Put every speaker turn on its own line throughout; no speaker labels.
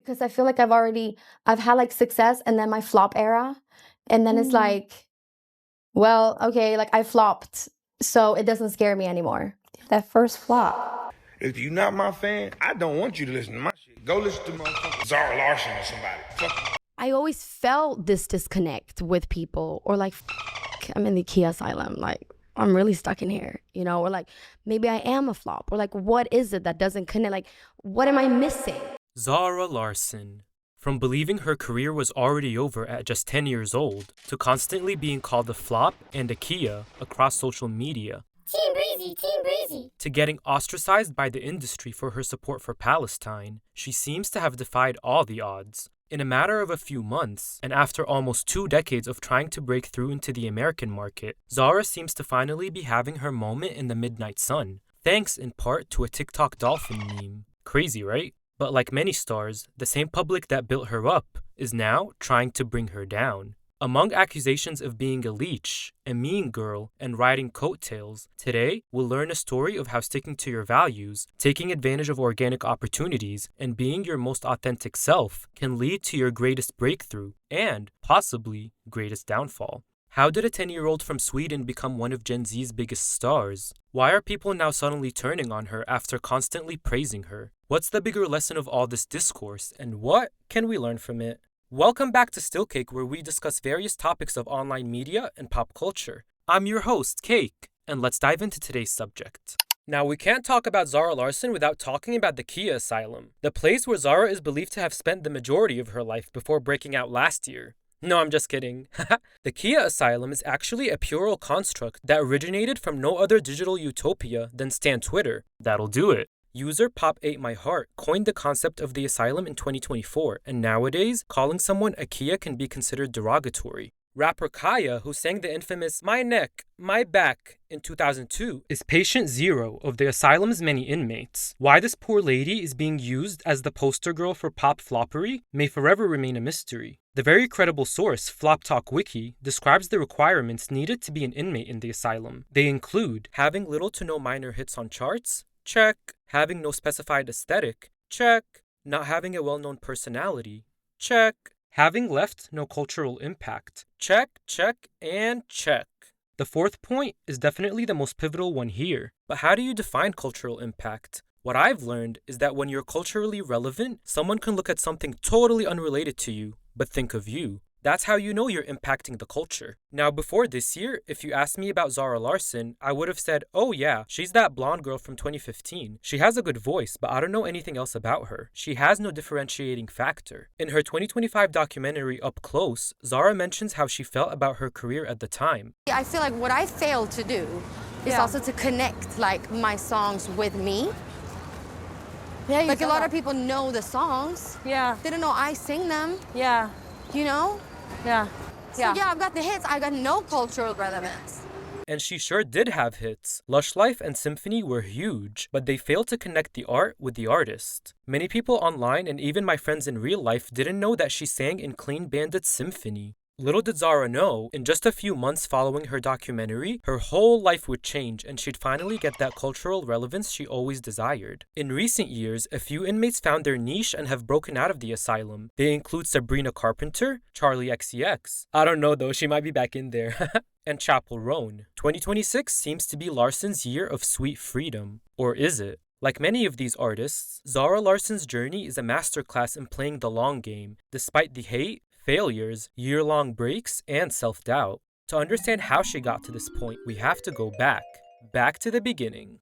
Because I feel like I've had like success and then my flop era. And then it's like, well, okay, like I flopped, so it doesn't scare me anymore.
That first flop.
If you're not my fan, I don't want you to listen to my shit. Go listen to motherfucking Zara Larsson or somebody. Fuck.
I always felt this disconnect with people, or like, I'm in the Khia Asylum, like, I'm really stuck in here, you know, or like, maybe I am a flop, or like, what is it that doesn't connect? Like, what am I missing?
Zara Larsson. From believing her career was already over at just 10 years old, to constantly being called a flop and a Khia across social media,
Team Breezy.
to getting ostracized by the industry for her support for Palestine, she seems to have defied all the odds. In a matter of a few months, and after almost 2 decades of trying to break through into the American market, Zara seems to finally be having her moment in the midnight sun, thanks in part to a TikTok Dolphin meme. Crazy, right? But like many stars, the same public that built her up is now trying to bring her down. Among accusations of being a leech, a mean girl, and riding coattails, today we'll learn a story of how sticking to your values, taking advantage of organic opportunities, and being your most authentic self can lead to your greatest breakthrough and, possibly, greatest downfall. How did a 10-year-old from Sweden become one of Gen Z's biggest stars? Why are people now suddenly turning on her after constantly praising her? What's the bigger lesson of all this discourse, and what can we learn from it? Welcome back to Stillcake, where we discuss various topics of online media and pop culture. I'm your host, Cake, and let's dive into today's subject. Now, we can't talk about Zara Larsson without talking about the Khia Asylum, the place where Zara is believed to have spent the majority of her life before breaking out last year. No, I'm just kidding. The Khia Asylum is actually a puerile construct that originated from no other digital utopia than Stan Twitter. That'll do it. User Pop Ate My Heart coined the concept of the asylum in 2024, and nowadays, calling someone a Khia can be considered derogatory. Rapper Khia, who sang the infamous My Neck, My Back in 2002, is patient zero of the asylum's many inmates. Why this poor lady is being used as the poster girl for pop floppery may forever remain a mystery. The very credible source, Flop Talk Wiki, describes the requirements needed to be an inmate in the asylum. They include having little to no minor hits on charts, check. Having no specified aesthetic, check. Not having a well-known personality, check. Having left no cultural impact, check, and check. The fourth point is definitely the most pivotal one here. But how do you define cultural impact? What I've learned is that when you're culturally relevant, someone can look at something totally unrelated to you, but think of you. That's how you know you're impacting the culture. Now, before this year, if you asked me about Zara Larsson, I would have said, oh yeah, she's that blonde girl from 2015. She has a good voice, but I don't know anything else about her. She has no differentiating factor. In her 2025 documentary Up Close, Zara mentions how she felt about her career at the time.
I feel like what I failed to do is also to connect like my songs with me.
Yeah,
Like a lot of people know the songs.
Yeah.
They don't know I sing them,
Yeah.
you know?
Yeah.
So yeah, I've got the hits. I got no cultural relevance.
And she sure did have hits. Lush Life and Symphony were huge, but they failed to connect the art with the artist. Many people online and even my friends in real life didn't know that she sang in Clean Bandit's Symphony. Little did Zara know, in just a few months following her documentary, her whole life would change and she'd finally get that cultural relevance she always desired. In recent years, a few inmates found their niche and have broken out of the asylum. They include Sabrina Carpenter, Charlie XCX. I don't know though, she might be back in there. And Chapel Roan. 2026 seems to be Larsson's year of sweet freedom. Or is it? Like many of these artists, Zara Larsson's journey is a masterclass in playing the long game, despite the hate, failures, year-long breaks, and self-doubt. To understand how she got to this point, we have to go back to the beginning.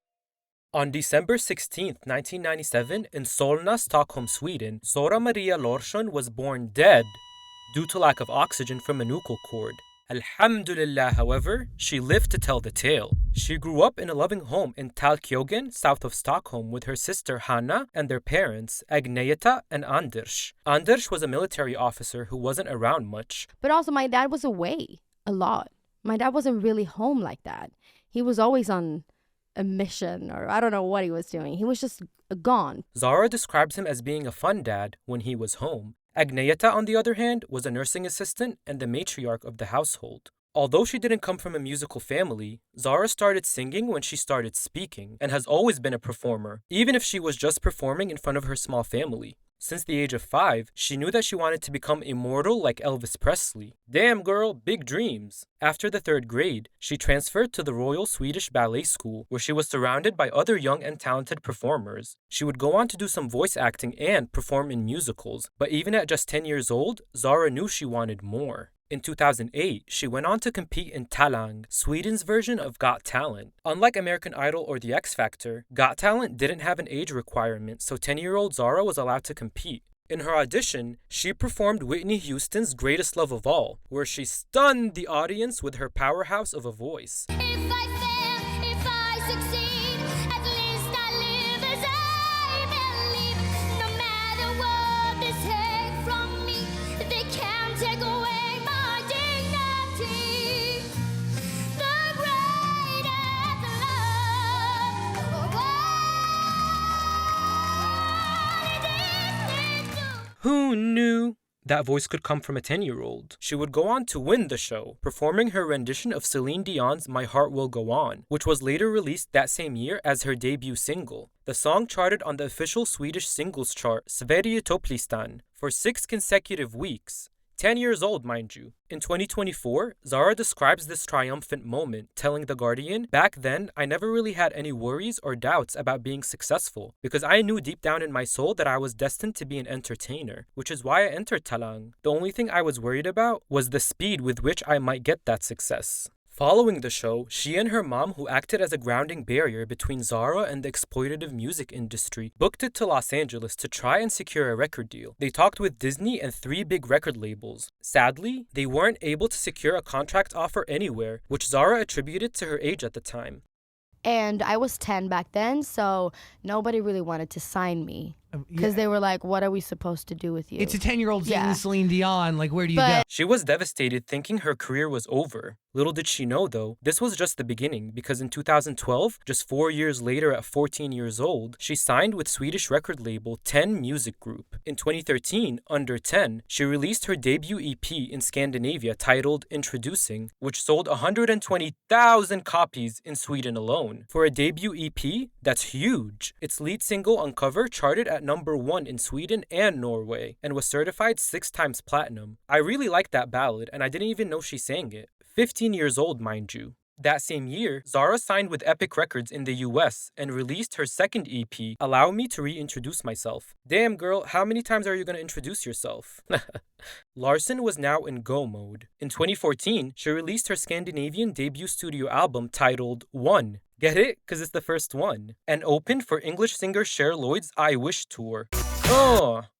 On December 16, 1997, in Solna, Stockholm, Sweden, Zara Maria Larsson was born dead due to lack of oxygen from a nuchal cord. Alhamdulillah, however, she lived to tell the tale. She grew up in a loving home in Talkjogen, south of Stockholm, with her sister Hanna and their parents, Agneta and Anders. Anders was a military officer who wasn't around much.
But also my dad was away a lot. My dad wasn't really home like that. He was always on a mission, or I don't know what he was doing. He was just gone.
Zara describes him as being a fun dad when he was home. Agneta, on the other hand, was a nursing assistant and the matriarch of the household. Although she didn't come from a musical family, Zara started singing when she started speaking and has always been a performer, even if she was just performing in front of her small family. Since the age of 5, she knew that she wanted to become immortal like Elvis Presley. Damn girl, big dreams. After the 3rd grade, she transferred to the Royal Swedish Ballet School, where she was surrounded by other young and talented performers. She would go on to do some voice acting and perform in musicals, but even at just 10 years old, Zara knew she wanted more. In 2008, she went on to compete in Talang, Sweden's version of Got Talent. Unlike American Idol or The X Factor, Got Talent didn't have an age requirement, so 10-year-old Zara was allowed to compete. In her audition, she performed Whitney Houston's Greatest Love of All, where she stunned the audience with her powerhouse of a voice.
If I fail, if I succeed, at least I live as I believe. No matter what they take from me, they can't take away my dignity. The greatest love of all it is to do.
Who knew that voice could come from a 10-year-old? She would go on to win the show, performing her rendition of Celine Dion's My Heart Will Go On, which was later released that same year as her debut single. The song charted on the official Swedish singles chart, Sverige Topplistan, for 6 consecutive weeks. 10 years old, mind you. In 2024, Zara describes this triumphant moment, telling The Guardian, "Back then, I never really had any worries or doubts about being successful, because I knew deep down in my soul that I was destined to be an entertainer, which is why I entered Talang. The only thing I was worried about was the speed with which I might get that success." Following the show, she and her mom, who acted as a grounding barrier between Zara and the exploitative music industry, booked it to Los Angeles to try and secure a record deal. They talked with Disney and 3 big record labels. Sadly, they weren't able to secure a contract offer anywhere, which Zara attributed to her age at the time.
And I was 10 back then, so nobody really wanted to sign me. Because they were like, what are we supposed to do with you?
It's a 10-year-old singing
Yeah.
Celine Dion. Like, where do you
But-
go?
She was devastated, thinking her career was over. Little did she know, though, this was just the beginning, because in 2012, just 4 years later at 14 years old, she signed with Swedish record label 10 Music Group. In 2013, under 10, she released her debut EP in Scandinavia titled Introducing, which sold 120,000 copies in Sweden alone. For a debut EP, that's huge. Its lead single, Uncover, charted at number 1 in Sweden and Norway, and was certified 6 times platinum. I really liked that ballad, and I didn't even know she sang it. 15 years old, mind you. That same year, Zara signed with Epic Records in the US and released her second EP, Allow Me to Reintroduce Myself. Damn girl, how many times are you gonna introduce yourself? Larsson was now in go mode. In 2014, she released her Scandinavian debut studio album titled One. Get it? Cause it's the first one. And opened for English singer Cher Lloyd's I Wish tour.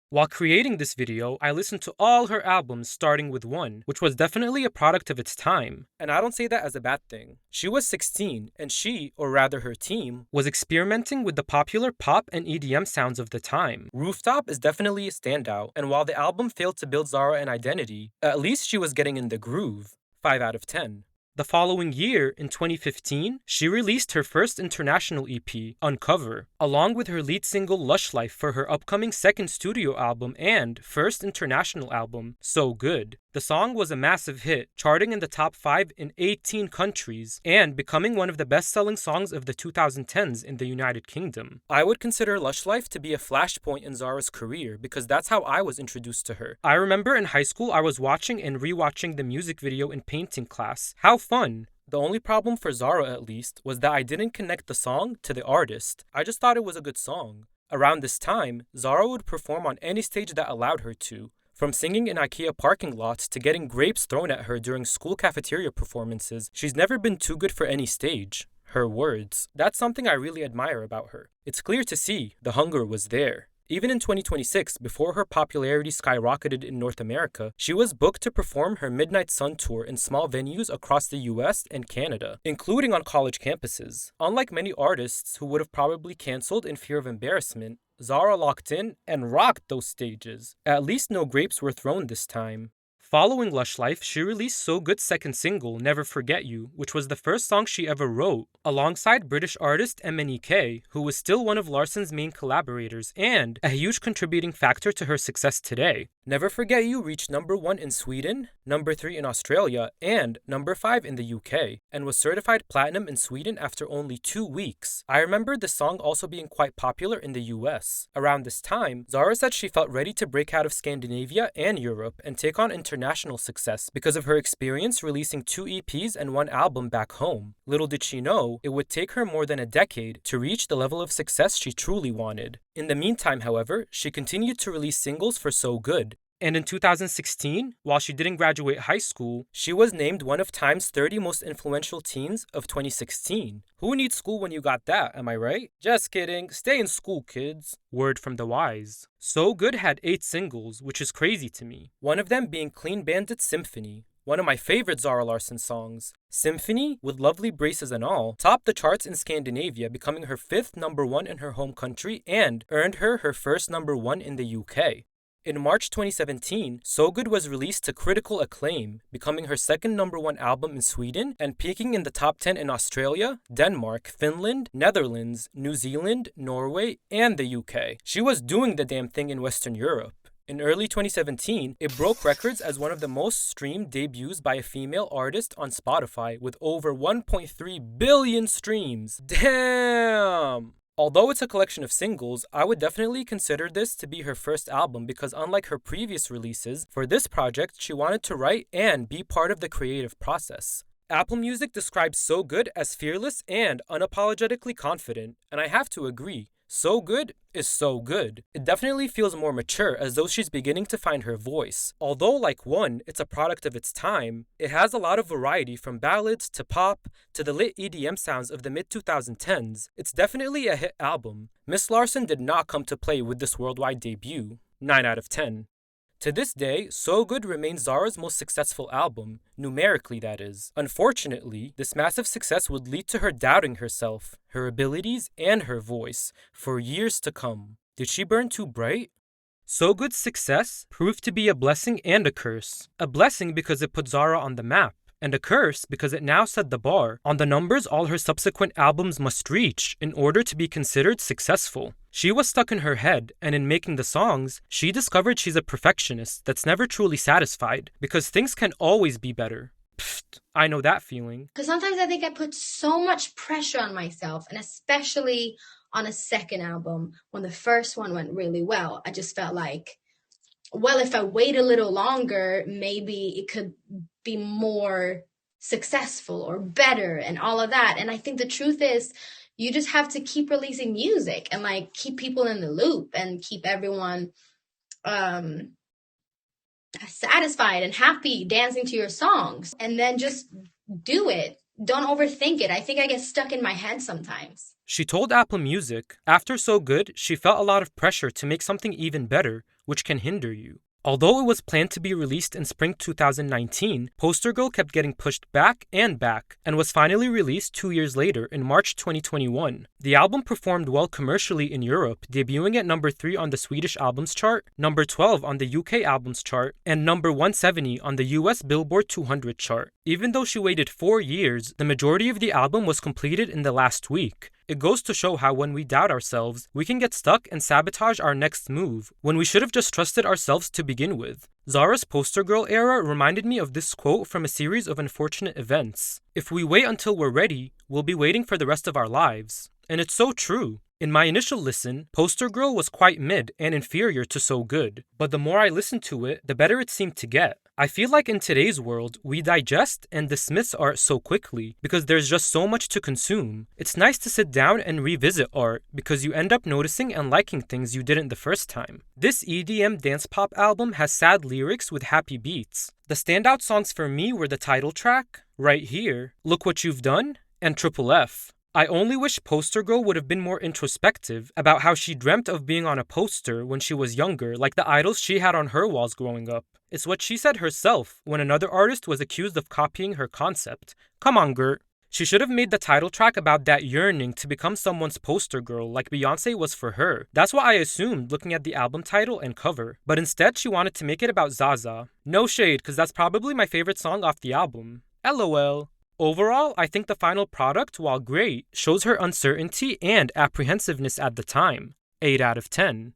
While creating this video, I listened to all her albums starting with One, which was definitely a product of its time. And I don't say that as a bad thing. She was 16, and she, or rather her team, was experimenting with the popular pop and EDM sounds of the time. Rooftop is definitely a standout, and while the album failed to build Zara an identity, at least she was getting in the groove. 5 out of 10. The following year, in 2015, she released her first international EP, Uncover, along with her lead single Lush Life for her upcoming second studio album and first international album, So Good. The song was a massive hit, charting in the top 5 in 18 countries and becoming one of the best-selling songs of the 2010s in the United Kingdom. I would consider Lush Life to be a flashpoint in Zara's career because that's how I was introduced to her. I remember in high school I was watching and rewatching the music video in painting class. How fun! The only problem for Zara, at least, was that I didn't connect the song to the artist. I just thought it was a good song. Around this time, Zara would perform on any stage that allowed her to. From singing in IKEA parking lots to getting grapes thrown at her during school cafeteria performances, she's never been too good for any stage. Her words. That's something I really admire about her. It's clear to see the hunger was there. Even in 2026, before her popularity skyrocketed in North America, she was booked to perform her Midnight Sun tour in small venues across the US and Canada, including on college campuses. Unlike many artists who would have probably cancelled in fear of embarrassment, Zara locked in and rocked those stages. At least no grapes were thrown this time. Following Lush Life, she released So Good's second single, Never Forget You, which was the first song she ever wrote, alongside British artist MNEK, who was still one of Larsson's main collaborators and a huge contributing factor to her success today. Never Forget You reached #1 in Sweden, #3 in Australia, and #5 in the UK, and was certified platinum in Sweden after only 2 weeks. I remember the song also being quite popular in the US. Around this time, Zara said she felt ready to break out of Scandinavia and Europe and take on international success because of her experience releasing 2 EPs and 1 album back home. Little did she know, it would take her more than a decade to reach the level of success she truly wanted. In the meantime, however, she continued to release singles for So Good. And in 2016, while she didn't graduate high school, she was named one of Time's 30 most influential teens of 2016. Who needs school when you got that, am I right? Just kidding, stay in school, kids. Word from the wise. So Good had 8 singles, which is crazy to me. One of them being Clean Bandit's Symphony, one of my favorite Zara Larsson songs. Symphony, with lovely braces and all, topped the charts in Scandinavia, becoming her 5th #1 in her home country and earned her first #1 in the UK. In March 2017, So Good was released to critical acclaim, becoming her 2nd #1 album in Sweden and peaking in the top 10 in Australia, Denmark, Finland, Netherlands, New Zealand, Norway, and the UK. She was doing the damn thing in Western Europe. In early 2017, it broke records as one of the most streamed debuts by a female artist on Spotify with over 1.3 billion streams. Damn! Although it's a collection of singles, I would definitely consider this to be her first album because unlike her previous releases, for this project, she wanted to write and be part of the creative process. Apple Music describes So Good as fearless and unapologetically confident, and I have to agree. So Good is so good. It definitely feels more mature as though she's beginning to find her voice. Although like One, it's a product of its time, it has a lot of variety from ballads to pop to the lit EDM sounds of the mid-2010s. It's definitely a hit album. Miss Larsson did not come to play with this worldwide debut. 9 out of 10. To this day, So Good remains Zara's most successful album, numerically that is. Unfortunately, this massive success would lead to her doubting herself, her abilities, and her voice for years to come. Did she burn too bright? So Good's success proved to be a blessing and a curse. A blessing because it put Zara on the map, and a curse because it now set the bar on the numbers all her subsequent albums must reach in order to be considered successful. She was stuck in her head, and in making the songs, she discovered she's a perfectionist that's never truly satisfied, because things can always be better. Pfft, I know that feeling.
Because sometimes I think I put so much pressure on myself, and especially on a second album, when the first one went really well, I just felt like, well, if I wait a little longer, maybe it could be more successful or better and all of that. And I think the truth is, you just have to keep releasing music and like keep people in the loop and keep everyone satisfied and happy dancing to your songs, and then just do it. Don't overthink it. I think I get stuck in my head sometimes.
She told Apple Music, after So Good, she felt a lot of pressure to make something even better, which can hinder you. Although it was planned to be released in spring 2019, Poster Girl kept getting pushed back and was finally released 2 years later in March 2021. The album performed well commercially in Europe, debuting at #3 on the Swedish albums chart, #12 on the UK albums chart, and #170 on the US Billboard 200 chart. Even though she waited 4 years, the majority of the album was completed in the last week. It goes to show how when we doubt ourselves, we can get stuck and sabotage our next move, when we should have just trusted ourselves to begin with. Zara's Poster Girl era reminded me of this quote from a series of unfortunate events. If we wait until we're ready, we'll be waiting for the rest of our lives. And it's so true. In my initial listen, Poster Girl was quite mid and inferior to So Good, but the more I listened to it, the better it seemed to get. I feel like in today's world, we digest and dismiss art so quickly because there's just so much to consume. It's nice to sit down and revisit art because you end up noticing and liking things you didn't the first time. This EDM dance pop album has sad lyrics with happy beats. The standout songs for me were the title track, Right Here, Look What You've Done, and Triple F. I only wish Poster Girl would have been more introspective about how she dreamt of being on a poster when she was younger, like the idols she had on her walls growing up. It's what she said herself when another artist was accused of copying her concept. Come on, Gert. She should have made the title track about that yearning to become someone's poster girl like Beyoncé was for her. That's what I assumed looking at the album title and cover. But instead, she wanted to make it about Zaza. No shade, because that's probably my favorite song off the album. LOL. Overall, I think the final product, while great, shows her uncertainty and apprehensiveness at the time. 8 out of 10.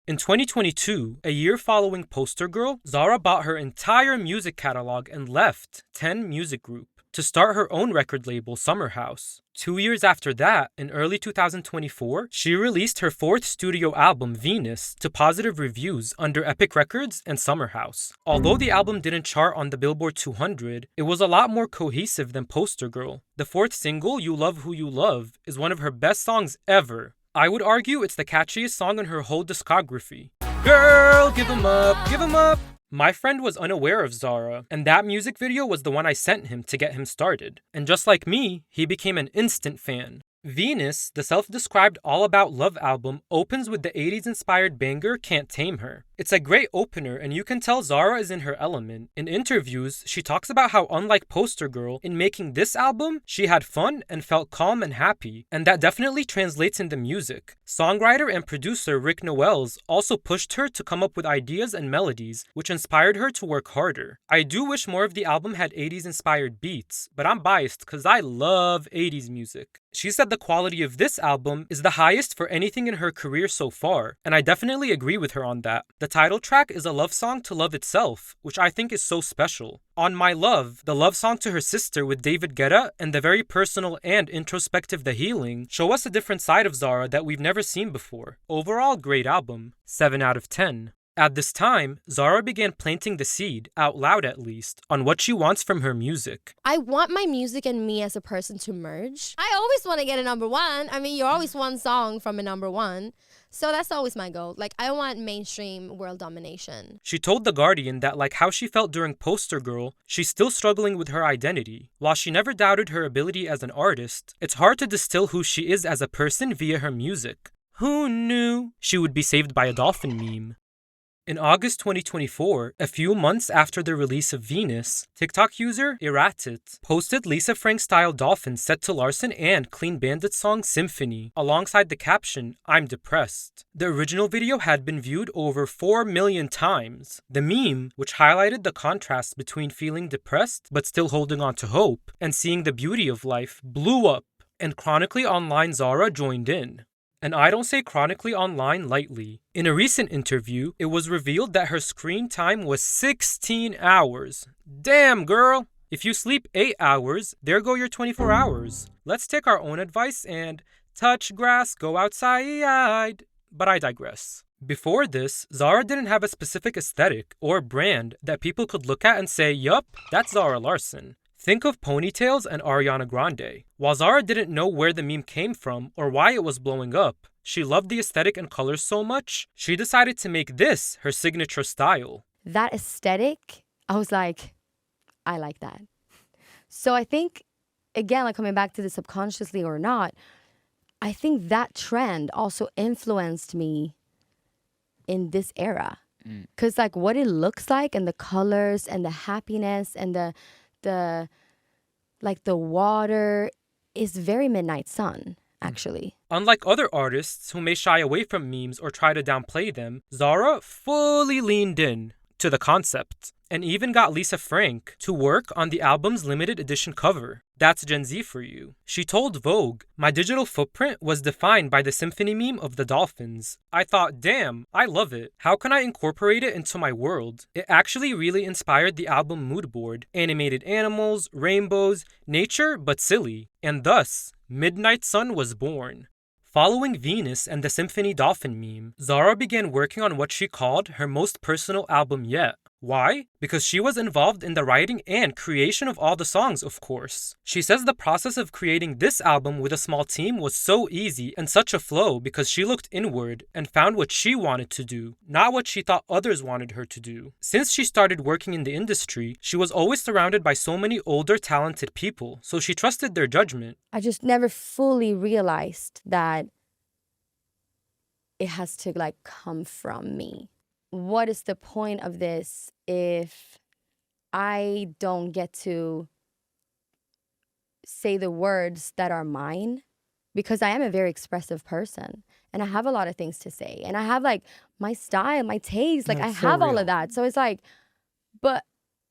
In 2022, a year following Poster Girl, Zara bought her entire music catalog and left 10 Music Group to start her own record label, Summer House. 2 years after that, in early 2024, she released her fourth studio album, Venus, to positive reviews under Epic Records and Summer House. Although the album didn't chart on the Billboard 200, it was a lot more cohesive than Poster Girl. The fourth single, You Love Who You Love, is one of her best songs ever. I would argue it's the catchiest song in her whole discography. Girl, give 'em up, give 'em up. My friend was unaware of Zara, and that music video was the one I sent him to get him started. And just like me, he became an instant fan. Venus, the self-described all-about love album, opens with the 80s-inspired banger Can't Tame Her. It's a great opener, and you can tell Zara is in her element. In interviews, she talks about how unlike Poster Girl, in making this album, she had fun and felt calm and happy, and that definitely translates in the music. Songwriter and producer Rick Nowels also pushed her to come up with ideas and melodies, which inspired her to work harder. I do wish more of the album had 80s-inspired beats, but I'm biased because I love 80s music. She said the quality of this album is the highest for anything in her career so far, and I definitely agree with her on that. The title track is a love song to love itself, which I think is so special. On My Love, the love song to her sister with David Guetta, and the very personal and introspective The Healing show us a different side of Zara that we've never seen before. Overall, great album. 7 out of 10. At this time, Zara began planting the seed, out loud at least, on what she wants from her music.
I want my music and me as a person to merge. I always want to get a number one. I mean, you're always one song from a number one. So that's always my goal. Like, I want mainstream world domination.
She told The Guardian that like how she felt during Poster Girl, she's still struggling with her identity. While she never doubted her ability as an artist, it's hard to distill who she is as a person via her music. Who knew she would be saved by a dolphin meme? In August 2024, a few months after the release of Venus, TikTok user Erratit posted Lisa Frank-style Dolphin set to Larsson and Clean Bandit's song Symphony, alongside the caption, I'm depressed. The original video had been viewed over 4 million times. The meme, which highlighted the contrast between feeling depressed but still holding on to hope, and seeing the beauty of life, blew up, and chronically online Zara joined in. And I don't say chronically online lightly. In a recent interview, it was revealed that her screen time was 16 hours. Damn, girl! If you sleep 8 hours, there go your 24 hours. Let's take our own advice and touch grass, go outside. But I digress. Before this, Zara didn't have a specific aesthetic or brand that people could look at and say, yup, that's Zara Larsson. Think of ponytails and Ariana Grande. While Zara didn't know where the meme came from or why it was blowing up, she loved the aesthetic and colors so much, she decided to make this her signature style.
That aesthetic, I was like, I like that. So I think, again, like coming back to the subconsciously or not, I think that trend also influenced me in this era. Because like what it looks like and the colors and the happiness and the water is very Midnight Sun, actually.
Unlike other artists who may shy away from memes or try to downplay them, Zara fully leaned in to the concept and even got Lisa Frank to work on the album's limited edition cover. That's Gen Z for you. She told Vogue, my digital footprint was defined by the symphony meme of the dolphins. I thought, damn, I love it. How can I incorporate it into my world? It actually really inspired the album mood board. Animated animals, rainbows, nature, but silly. And thus, Midnight Sun was born. Following Venus and the Symphony Dolphin meme, Zara began working on what she called her most personal album yet. Why? Because she was involved in the writing and creation of all the songs, of course. She says the process of creating this album with a small team was so easy and such a flow because she looked inward and found what she wanted to do, not what she thought others wanted her to do. Since she started working in the industry, she was always surrounded by so many older, talented people, so she trusted their judgment.
I just never fully realized that it has to like come from me. What is the point of this if I don't get to say the words that are mine? Because I am a very expressive person and I have a lot of things to say and I have like my style, my taste, like I have all of that. So it's like, but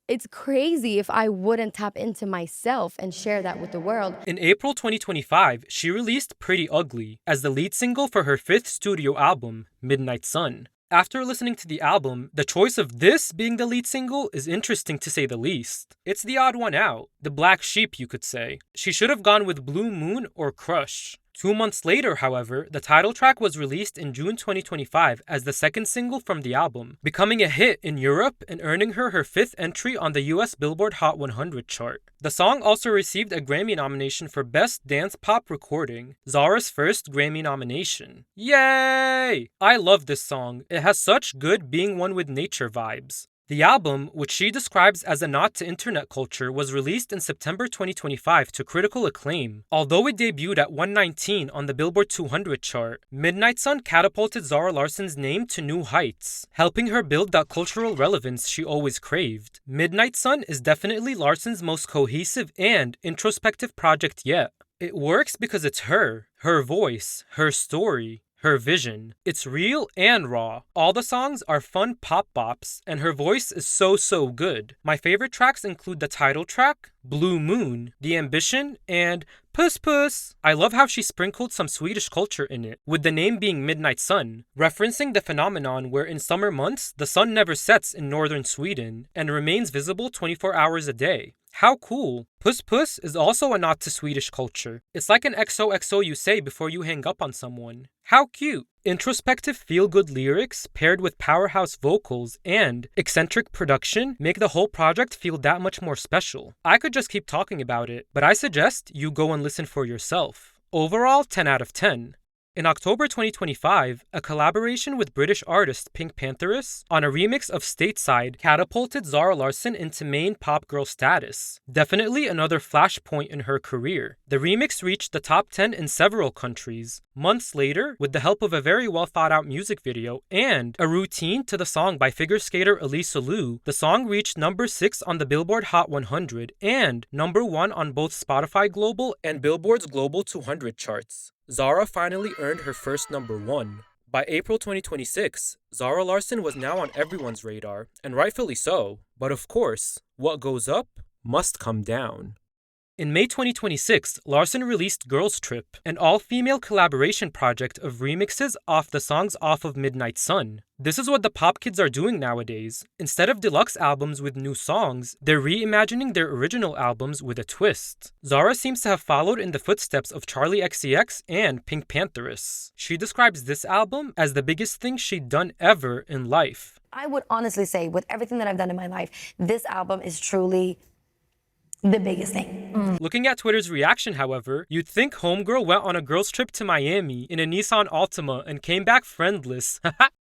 it's crazy if I wouldn't tap into myself and share that with the world.
In April 2025, she released Pretty Ugly as the lead single for her 5th studio album, Midnight Sun. After listening to the album, the choice of this being the lead single is interesting to say the least. It's the odd one out, the black sheep you could say. She should have gone with Blue Moon or Crush. 2 months later, however, the title track was released in June 2025 as the second single from the album, becoming a hit in Europe and earning her her 5th entry on the US Billboard Hot 100 chart. The song also received a Grammy nomination for Best Dance Pop Recording, Zara's first Grammy nomination. Yay! I love this song. It has such good being one with nature vibes. The album, which she describes as a nod to internet culture, was released in September 2025 to critical acclaim. Although it debuted at 119 on the Billboard 200 chart, Midnight Sun catapulted Zara Larsson's name to new heights, helping her build that cultural relevance she always craved. Midnight Sun is definitely Larsson's most cohesive and introspective project yet. It works because it's her voice, her story, her vision. It's real and raw. All the songs are fun pop bops, and her voice is so good. My favorite tracks include the title track, Blue Moon, The Ambition, and Puss Puss. I love how she sprinkled some Swedish culture in it, with the name being Midnight Sun, referencing the phenomenon where in summer months, the sun never sets in northern Sweden and remains visible 24 hours a day. How cool. Puss Puss is also a nod to Swedish culture. It's like an XOXO you say before you hang up on someone. How cute. Introspective feel-good lyrics paired with powerhouse vocals and eccentric production make the whole project feel that much more special. I could just keep talking about it, but I suggest you go and listen for yourself. Overall, 10 out of 10. In October 2025, a collaboration with British artist Pink Pantheress on a remix of Stateside catapulted Zara Larsson into main pop girl status. Definitely another flashpoint in her career. The remix reached the top 10 in several countries. Months later, with the help of a very well thought out music video and a routine to the song by figure skater Elisa Lou, the song reached number 6 on the Billboard Hot 100 and number 1 on both Spotify Global and Billboard's Global 200 charts. Zara finally earned her first number 1. By April 2026, Zara Larsson was now on everyone's radar, and rightfully so. But of course, what goes up must come down. In May 2026, Larsson released Girls Trip, an all-female collaboration project of remixes off the songs off of Midnight Sun. This is what the pop kids are doing nowadays. Instead of deluxe albums with new songs, they're reimagining their original albums with a twist. Zara seems to have followed in the footsteps of Charli XCX and Pink Pantheress. She describes this album as the biggest thing she'd done ever in life.
I would honestly say, with everything that I've done in my life, this album is truly the biggest thing.
Looking at Twitter's reaction, however, you'd think Homegirl went on a girls trip to Miami in a Nissan Altima and came back friendless.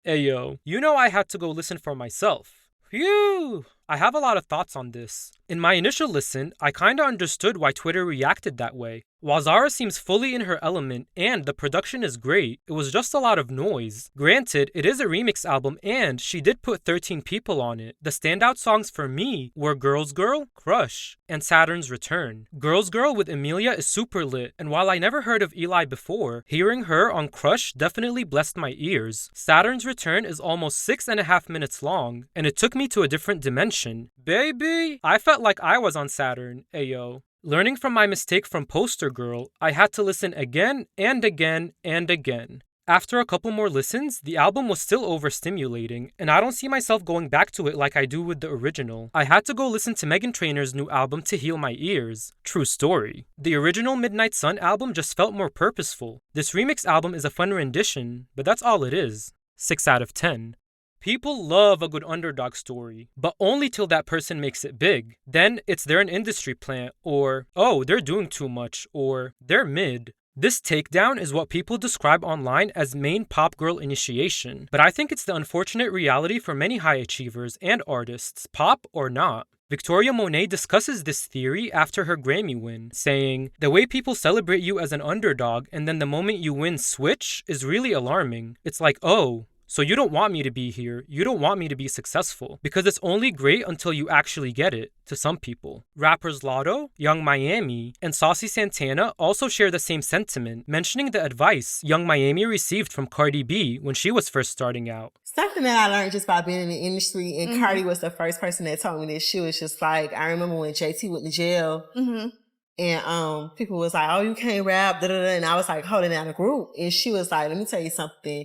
Ayo, you know I had to go listen for myself. Phew! I have a lot of thoughts on this. In my initial listen, I kinda understood why Twitter reacted that way. While Zara seems fully in her element and the production is great, it was just a lot of noise. Granted, it is a remix album and she did put 13 people on it. The standout songs for me were Girls Girl, Crush, and Saturn's Return. Girls Girl with Emilia is super lit, and while I never heard of Eli before, hearing her on Crush definitely blessed my ears. Saturn's Return is almost 6.5 minutes long, and it took me to a different dimension. Baby, I felt like I was on Saturn, ayo. Learning from my mistake from Poster Girl, I had to listen again and again and again. After a couple more listens, the album was still overstimulating, and I don't see myself going back to it like I do with the original. I had to go listen to Meghan Trainor's new album to heal my ears. True story. The original Midnight Sun album just felt more purposeful. This remix album is a fun rendition, but that's all it is. 6 out of 10. People love a good underdog story, but only till that person makes it big. Then it's they're an industry plant, or, oh, they're doing too much, or, they're mid. This takedown is what people describe online as main pop girl initiation, but I think it's the unfortunate reality for many high achievers and artists, pop or not. Victoria Monet discusses this theory after her Grammy win, saying, "The way people celebrate you as an underdog and then the moment you win switch is really alarming. It's like, oh, so you don't want me to be here, you don't want me to be successful, because it's only great until you actually get it," to some people. Rappers Lotto, Young Miami, and Saucy Santana also share the same sentiment, mentioning the advice Young Miami received from Cardi B when she was first starting out.
Something that I learned just by being in the industry, and Cardi was the first person that told me this. She was just like, I remember when JT went to jail, and people was like, oh, you can't rap, da da da, and I was like holding down a group, and she was like, let me tell you something.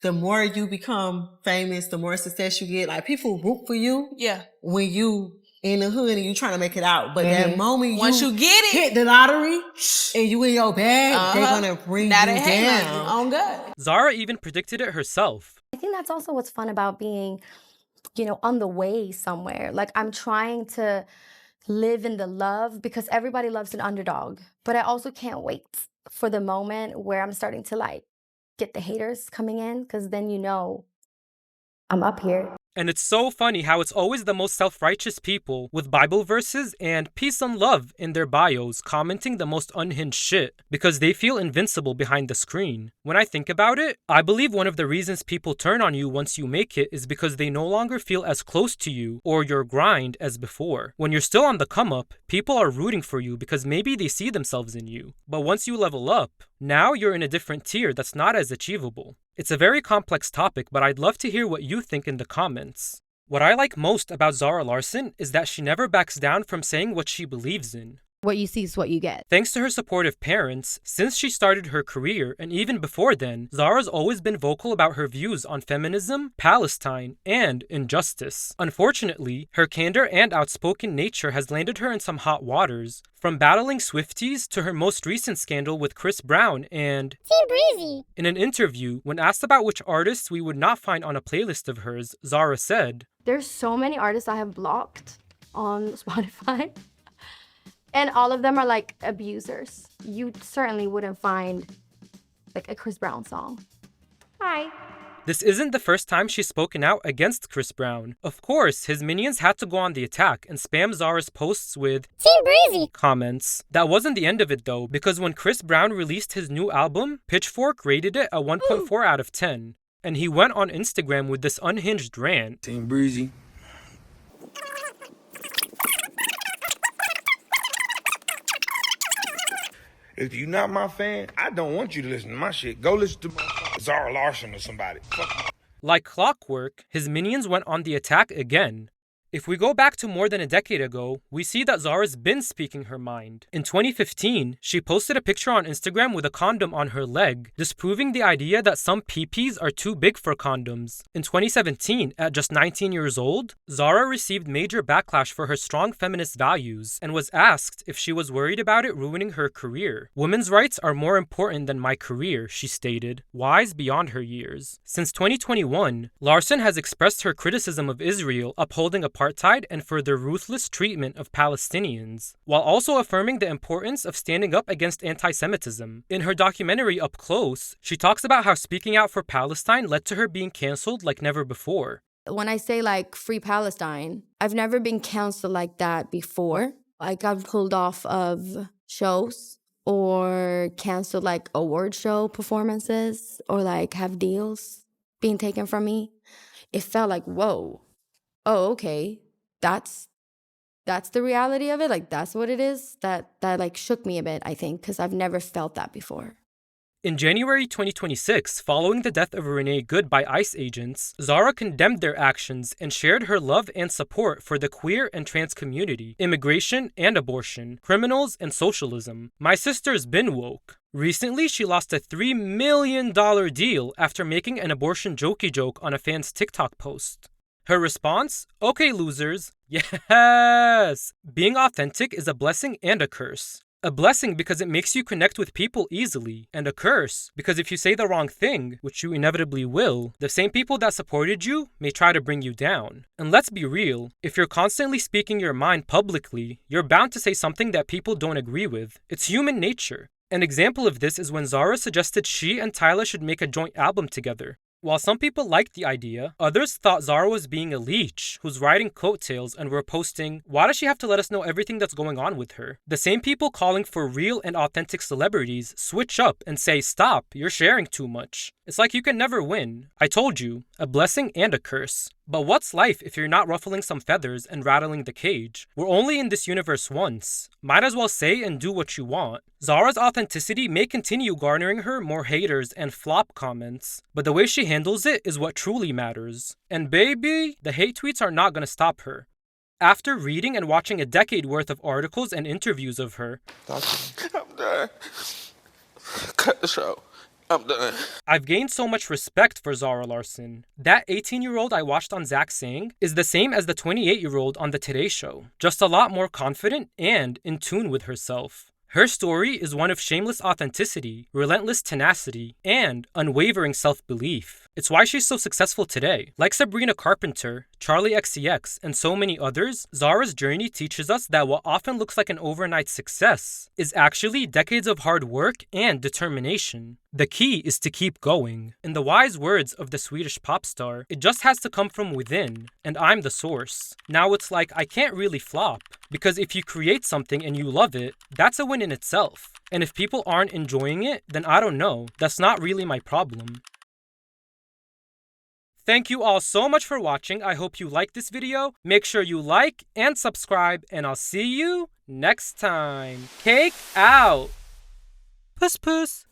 the more you become famous, the more success you get. Like, people root for you.
Yeah.
When you in the hood and you trying to make it out. But that moment
once you get it,
hit the lottery and you in your bag, they're gonna bring
now
you
they hate on you.
down.
On God.
Zara even predicted it herself.
I think that's also what's fun about being, you know, on the way somewhere. Like, I'm trying to live in the love because everybody loves an underdog. But I also can't wait for the moment where I'm starting to, like, get the haters coming in, because then you know I'm up here.
And it's so funny how it's always the most self-righteous people with Bible verses and peace and love in their bios commenting the most unhinged shit because they feel invincible behind the screen. When I think about it, I believe one of the reasons people turn on you once you make it is because they no longer feel as close to you or your grind as before. When you're still on the come up, people are rooting for you because maybe they see themselves in you. But once you level up, now you're in a different tier that's not as achievable. It's a very complex topic, but I'd love to hear what you think in the comments. What I like most about Zara Larsson is that she never backs down from saying what she believes in.
What you see is what you get.
Thanks to her supportive parents, since she started her career, and even before then, Zara's always been vocal about her views on feminism, Palestine, and injustice. Unfortunately, her candor and outspoken nature has landed her in some hot waters, from battling Swifties to her most recent scandal with Chris Brown and
Team Breezy.
In an interview, when asked about which artists we would not find on a playlist of hers, Zara said,
There's so many artists I have blocked on Spotify. And all of them are like abusers. You certainly wouldn't find like a Chris Brown song. Hi.
This isn't the first time she's spoken out against Chris Brown. Of course, his minions had to go on the attack and spam Zara's posts with
Team Breezy
comments. That wasn't the end of it though, because when Chris Brown released his new album, Pitchfork rated it a 1.4 out of 10. And he went on Instagram with this unhinged rant.
Team Breezy. If you're not my fan, I don't want you to listen to my shit. Go listen to Zara Larsson or somebody. Fuck.
Like clockwork, his minions went on the attack again. If we go back to more than a decade ago, we see that Zara's been speaking her mind. In 2015, she posted a picture on Instagram with a condom on her leg, disproving the idea that some PPs are too big for condoms. In 2017, at just 19 years old, Zara received major backlash for her strong feminist values and was asked if she was worried about it ruining her career. Women's rights are more important than my career, she stated, wise beyond her years. Since 2021, Larsson has expressed her criticism of Israel upholding apartheid and for their ruthless treatment of Palestinians, while also affirming the importance of standing up against anti-Semitism. In her documentary Up Close, she talks about how speaking out for Palestine led to her being cancelled like never before.
When I say like free Palestine, I've never been canceled like that before. I got pulled off of shows or canceled like award show performances or like have deals being taken from me. It felt like, whoa. Oh, okay, that's the reality of it. Like, that's what it is. That like shook me a bit, I think, because I've never felt that before.
In January 2026, following the death of Renee Good by ICE agents, Zara condemned their actions and shared her love and support for the queer and trans community, immigration and abortion, criminals and socialism. My sister's been woke. Recently, she lost a $3 million deal after making an abortion jokey joke on a fan's TikTok post. Her response? Okay, losers. Yes! Being authentic is a blessing and a curse. A blessing because it makes you connect with people easily, and a curse because if you say the wrong thing, which you inevitably will, the same people that supported you may try to bring you down. And let's be real, if you're constantly speaking your mind publicly, you're bound to say something that people don't agree with. It's human nature. An example of this is when Zara suggested she and Tyla should make a joint album together. While some people liked the idea, others thought Zara was being a leech who's riding coattails and were posting, why does she have to let us know everything that's going on with her? The same people calling for real and authentic celebrities switch up and say, stop, you're sharing too much. It's like you can never win. I told you, a blessing and a curse. But what's life if you're not ruffling some feathers and rattling the cage? We're only in this universe once. Might as well say and do what you want. Zara's authenticity may continue garnering her more haters and flop comments, but the way she handles it is what truly matters. And baby, the hate tweets are not gonna stop her. After reading and watching a decade worth of articles and interviews of her,
I'm done. Cut the show.
I'm done.
I've gained so much respect for Zara Larsson. That 18-year-old I watched on Zach Sang is the same as the 28-year-old on The Today Show, just a lot more confident and in tune with herself. Her story is one of shameless authenticity, relentless tenacity, and unwavering self-belief. It's why she's so successful today. Like Sabrina Carpenter, Charlie XCX, and so many others, Zara's journey teaches us that what often looks like an overnight success is actually decades of hard work and determination. The key is to keep going. In the wise words of the Swedish pop star, it just has to come from within, and I'm the source. Now it's like I can't really flop, because if you create something and you love it, that's a win in itself. And if people aren't enjoying it, then I don't know, that's not really my problem. Thank you all so much for watching. I hope you liked this video. Make sure you like and subscribe, and I'll see you next time. Cake out! Puss puss!